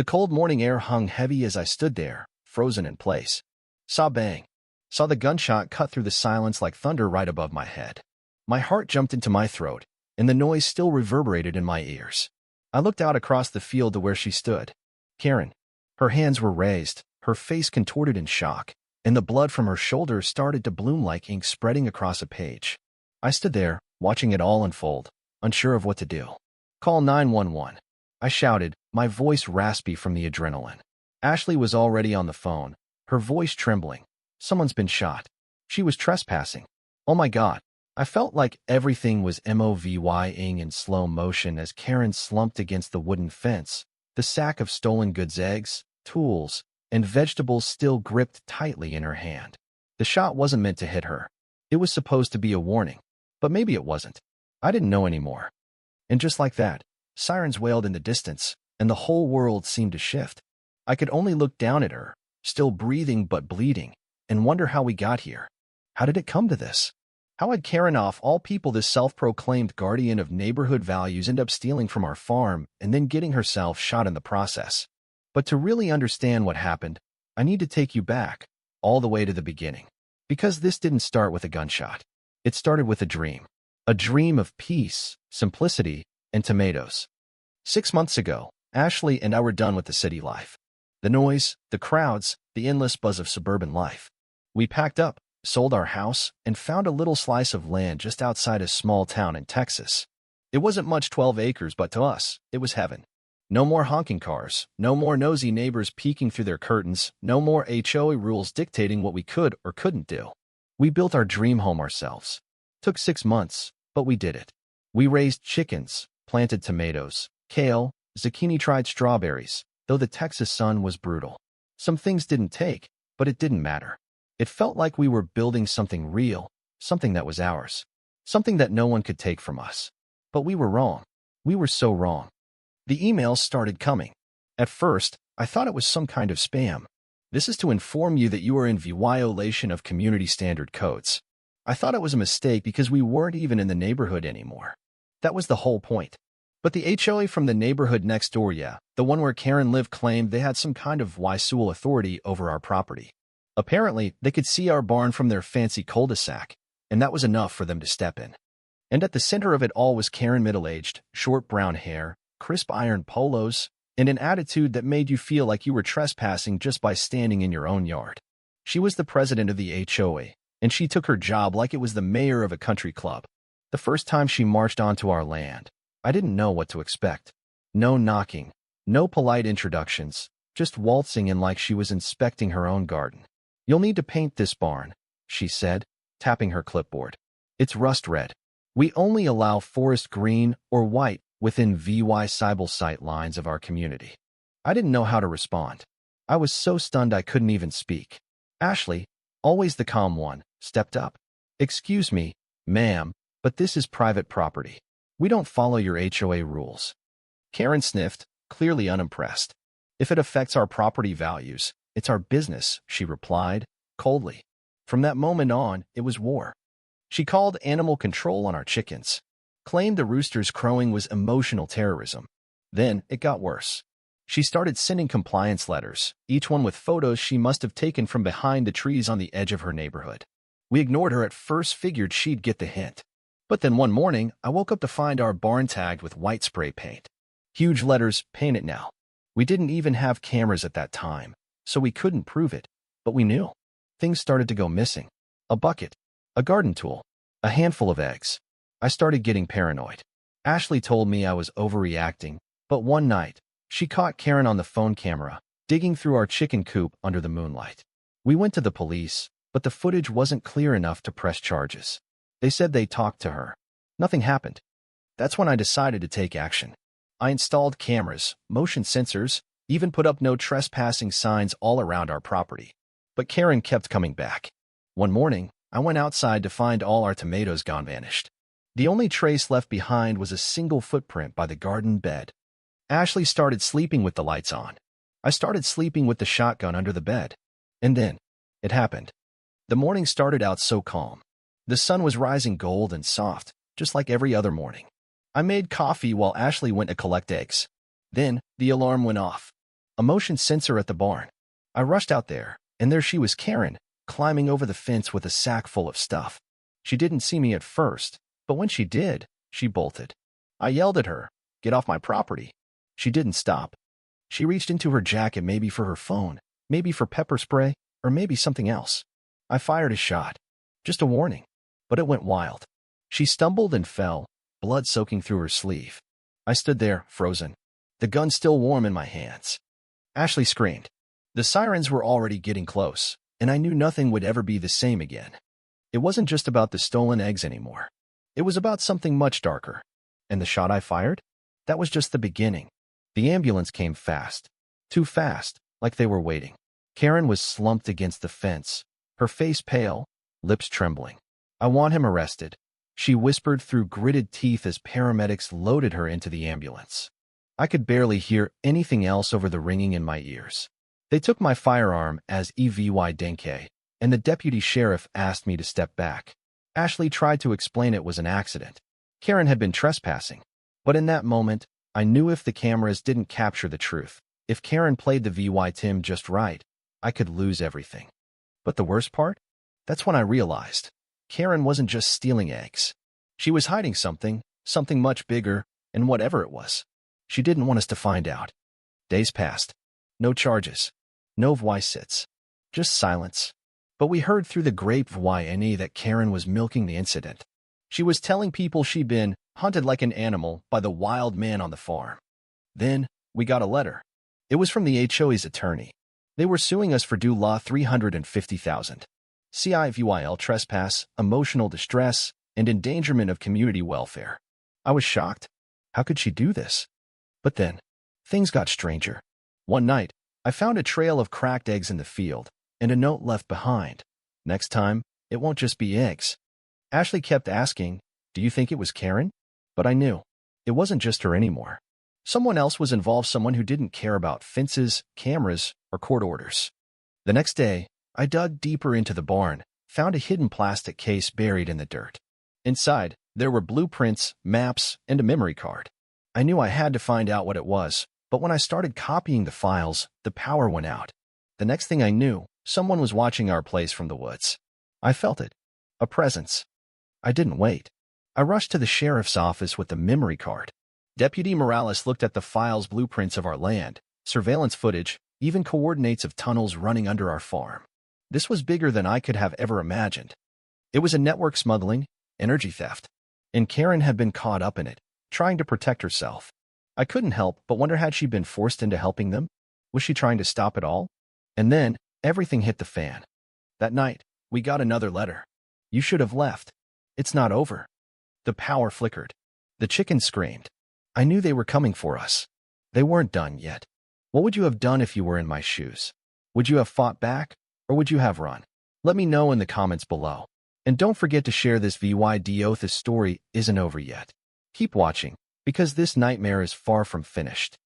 The cold morning air hung heavy as I stood there, frozen in place. Saw bang. Saw the gunshot cut through the silence like thunder right above my head. My heart jumped into my throat, and the noise still reverberated in my ears. I looked out across the field to where she stood. Karen. Her hands were raised, her face contorted in shock, and the blood from her shoulders started to bloom like ink spreading across a page. I stood there, watching it all unfold, unsure of what to do. Call 911. I shouted, my voice raspy from the adrenaline. Ashley was already on the phone, her voice trembling. Someone's been shot. She was trespassing. Oh my God. I felt like everything was moving in slow motion as Karen slumped against the wooden fence, the sack of stolen goods, eggs, tools, and vegetables still gripped tightly in her hand. The shot wasn't meant to hit her. It was supposed to be a warning. But maybe it wasn't. I didn't know anymore. And just like that, sirens wailed in the distance, and the whole world seemed to shift. I could only look down at her, still breathing but bleeding, and wonder how we got here. How did it come to this? How had Karen, off all people, this self-proclaimed guardian of neighborhood values, end up stealing from our farm and then getting herself shot in the process? But to really understand what happened, I need to take you back, all the way to the beginning. Because this didn't start with a gunshot. It started with a dream. A dream of peace, simplicity, and tomatoes. 6 months ago, Ashley and I were done with the city life. The noise, the crowds, the endless buzz of suburban life. We packed up, sold our house, and found a little slice of land just outside a small town in Texas. It wasn't much, 12 acres, but to us, it was heaven. No more honking cars, no more nosy neighbors peeking through their curtains, no more HOA rules dictating what we could or couldn't do. We built our dream home ourselves. Took 6 months, but we did it. We raised chickens, planted tomatoes, kale, zucchini, tried strawberries, though the Texas sun was brutal. Some things didn't take, but it didn't matter. It felt like we were building something real, something that was ours, something that no one could take from us. But we were wrong. We were so wrong. The emails started coming. At first, I thought it was some kind of spam. This is to inform you that you are in violation of community standard codes. I thought it was a mistake because we weren't even in the neighborhood anymore. That was the whole point. But the HOA from the neighborhood next door, the one where Karen lived, claimed they had some kind of fictional authority over our property. Apparently, they could see our barn from their fancy cul-de-sac, and that was enough for them to step in. And at the center of it all was Karen, middle-aged, short brown hair, crisp iron polos, and an attitude that made you feel like you were trespassing just by standing in your own yard. She was the president of the HOA, and she took her job like it was the mayor of a country club. The first time she marched onto our land, I didn't know what to expect. No knocking, no polite introductions, just waltzing in like she was inspecting her own garden. "You'll need to paint this barn," she said, tapping her clipboard. "It's rust red. We only allow forest green or white within visible sight lines of our community." I didn't know how to respond. I was so stunned I couldn't even speak. Ashley, always the calm one, stepped up. "Excuse me, ma'am, but this is private property. We don't follow your HOA rules." Karen sniffed, clearly unimpressed. "If it affects our property values, it's our business," she replied, coldly. From that moment on, it was war. She called animal control on our chickens, claimed the roosters crowing was emotional terrorism. Then it got worse. She started sending compliance letters, each one with photos she must have taken from behind the trees on the edge of her neighborhood. We ignored her at first, figured she'd get the hint. But then one morning, I woke up to find our barn tagged with white spray paint. Huge letters, "Paint it now." We didn't even have cameras at that time, so we couldn't prove it, but we knew. Things started to go missing. A bucket, a garden tool, a handful of eggs. I started getting paranoid. Ashley told me I was overreacting, but one night, she caught Karen on the phone camera, digging through our chicken coop under the moonlight. We went to the police, but the footage wasn't clear enough to press charges. They said they talked to her. Nothing happened. That's when I decided to take action. I installed cameras, motion sensors, even put up no trespassing signs all around our property. But Karen kept coming back. One morning, I went outside to find all our tomatoes gone, vanished. The only trace left behind was a single footprint by the garden bed. Ashley started sleeping with the lights on. I started sleeping with the shotgun under the bed. And then, it happened. The morning started out so calm. The sun was rising gold and soft, just like every other morning. I made coffee while Ashley went to collect eggs. Then, the alarm went off. a motion sensor at the barn. I rushed out there, and there she was, Karen, climbing over the fence with a sack full of stuff. She didn't see me at first, but when she did, she bolted. I yelled at her, "Get off my property." She didn't stop. She reached into her jacket, maybe for her phone, maybe for pepper spray, or maybe something else. I fired a shot. Just a warning. But it went wild. She stumbled and fell, blood soaking through her sleeve. I stood there, frozen, the gun still warm in my hands. Ashley screamed. The sirens were already getting close, and I knew nothing would ever be the same again. It wasn't just about the stolen eggs anymore. It was about something much darker. And the shot I fired? That was just the beginning. The ambulance came fast. Too fast, like they were waiting. Karen was slumped against the fence, her face pale, lips trembling. "I want him arrested," she whispered through gritted teeth as paramedics loaded her into the ambulance. I could barely hear anything else over the ringing in my ears. They took my firearm as EVY Denke, and the deputy sheriff asked me to step back. Ashley tried to explain it was an accident. Karen had been trespassing. But in that moment, I knew if the cameras didn't capture the truth, if Karen played the VY Tim just right, I could lose everything. But the worst part? That's when I realized Karen wasn't just stealing eggs. She was hiding something much bigger, and whatever it was, she didn't want us to find out. Days passed. No charges. No voice-sits. Just silence. But we heard through the grapevine that Karen was milking the incident. She was telling people she'd been hunted like an animal by the wild man on the farm. Then, we got a letter. It was from the HOA's attorney. They were suing us for due law $350,000. CIVIL trespass, emotional distress, and endangerment of community welfare. I was shocked. How could she do this? But then, things got stranger. One night, I found a trail of cracked eggs in the field, and a note left behind. Next time, it won't just be eggs. Ashley kept asking, "Do you think it was Karen?" But I knew. It wasn't just her anymore. Someone else was involved, someone who didn't care about fences, cameras, or court orders. The next day, I dug deeper into the barn, found a hidden plastic case buried in the dirt. Inside, there were blueprints, maps, and a memory card. I knew I had to find out what it was, but when I started copying the files, the power went out. The next thing I knew, someone was watching our place from the woods. I felt it. A presence. I didn't wait. I rushed to the sheriff's office with the memory card. Deputy Morales looked at the files, blueprints of our land, surveillance footage, even coordinates of tunnels running under our farm. This was bigger than I could have ever imagined. It was a network smuggling, energy theft. And Karen had been caught up in it, trying to protect herself. I couldn't help but wonder, had she been forced into helping them? Was she trying to stop it all? And then, everything hit the fan. That night, we got another letter. "You should have left. It's not over." The power flickered. The chickens screamed. I knew they were coming for us. They weren't done yet. What would you have done if you were in my shoes? Would you have fought back, or would you have run? Let me know in the comments below. And don't forget to share this video. This story isn't over yet. Keep watching, because this nightmare is far from finished.